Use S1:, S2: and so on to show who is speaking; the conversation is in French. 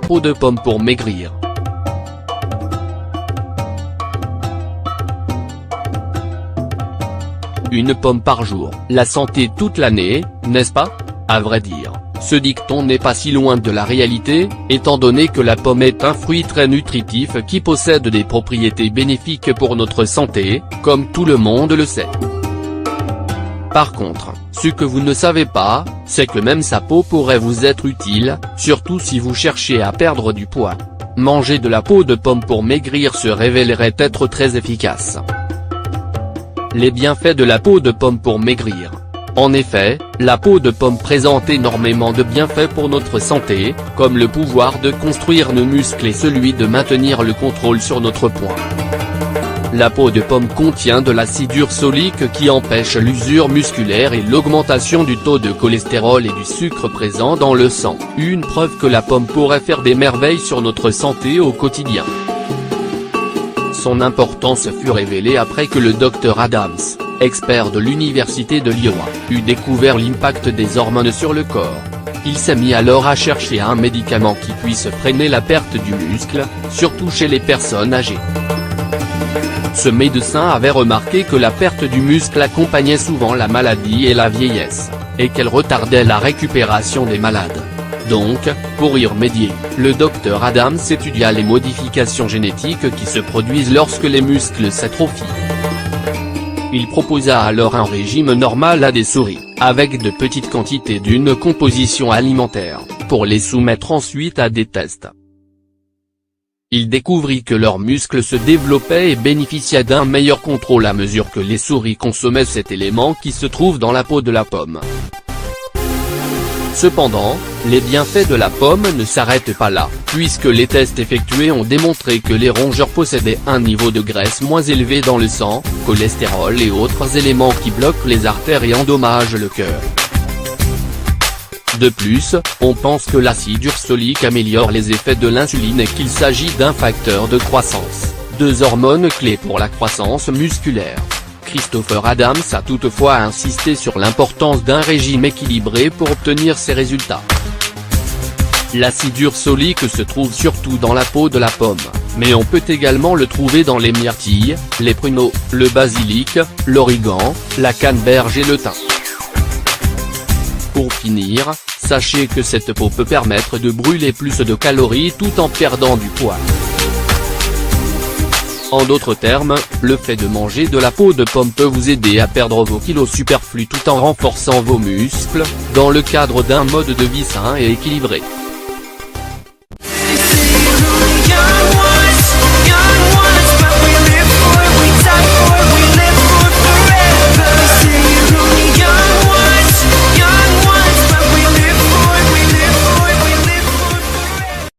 S1: Peau de pomme pour maigrir. Une pomme par jour, la santé toute l'année, n'est-ce pas? À vrai dire, ce dicton n'est pas si loin de la réalité, étant donné que la pomme est un fruit très nutritif qui possède des propriétés bénéfiques pour notre santé, comme tout le monde le sait. Par contre, ce que vous ne savez pas, c'est que même sa peau pourrait vous être utile, surtout si vous cherchez à perdre du poids. Manger de la peau de pomme pour maigrir se révélerait être très efficace. Les bienfaits de la peau de pomme pour maigrir. En effet, la peau de pomme présente énormément de bienfaits pour notre santé, comme le pouvoir de construire nos muscles et celui de maintenir le contrôle sur notre poids. La peau de pomme contient de l'acide ursolique qui empêche l'usure musculaire et l'augmentation du taux de cholestérol et du sucre présent dans le sang, une preuve que la pomme pourrait faire des merveilles sur notre santé au quotidien. Son importance fut révélée après que le Dr Adams, expert de l'université de l'Iowa, eut découvert l'impact des hormones sur le corps. Il s'est mis alors à chercher un médicament qui puisse freiner la perte du muscle, surtout chez les personnes âgées. Ce médecin avait remarqué que la perte du muscle accompagnait souvent la maladie et la vieillesse, et qu'elle retardait la récupération des malades. Donc, pour y remédier, le Dr Adams étudia les modifications génétiques qui se produisent lorsque les muscles s'atrophient. Il proposa alors un régime normal à des souris, avec de petites quantités d'une composition alimentaire, pour les soumettre ensuite à des tests. Il découvrit que leurs muscles se développaient et bénéficiaient d'un meilleur contrôle à mesure que les souris consommaient cet élément qui se trouve dans la peau de la pomme. Cependant, les bienfaits de la pomme ne s'arrêtent pas là, puisque les tests effectués ont démontré que les rongeurs possédaient un niveau de graisse moins élevé dans le sang, cholestérol et autres éléments qui bloquent les artères et endommagent le cœur. De plus, on pense que l'acide ursolique améliore les effets de l'insuline et qu'il s'agit d'un facteur de croissance, deux hormones clés pour la croissance musculaire. Christopher Adams a toutefois insisté sur l'importance d'un régime équilibré pour obtenir ces résultats. L'acide ursolique se trouve surtout dans la peau de la pomme, mais on peut également le trouver dans les myrtilles, les pruneaux, le basilic, l'origan, la canneberge et le thym. Pour finir, sachez que cette peau peut permettre de brûler plus de calories tout en perdant du poids. En d'autres termes, le fait de manger de la peau de pomme peut vous aider à perdre vos kilos superflus tout en renforçant vos muscles, dans le cadre d'un mode de vie sain et équilibré.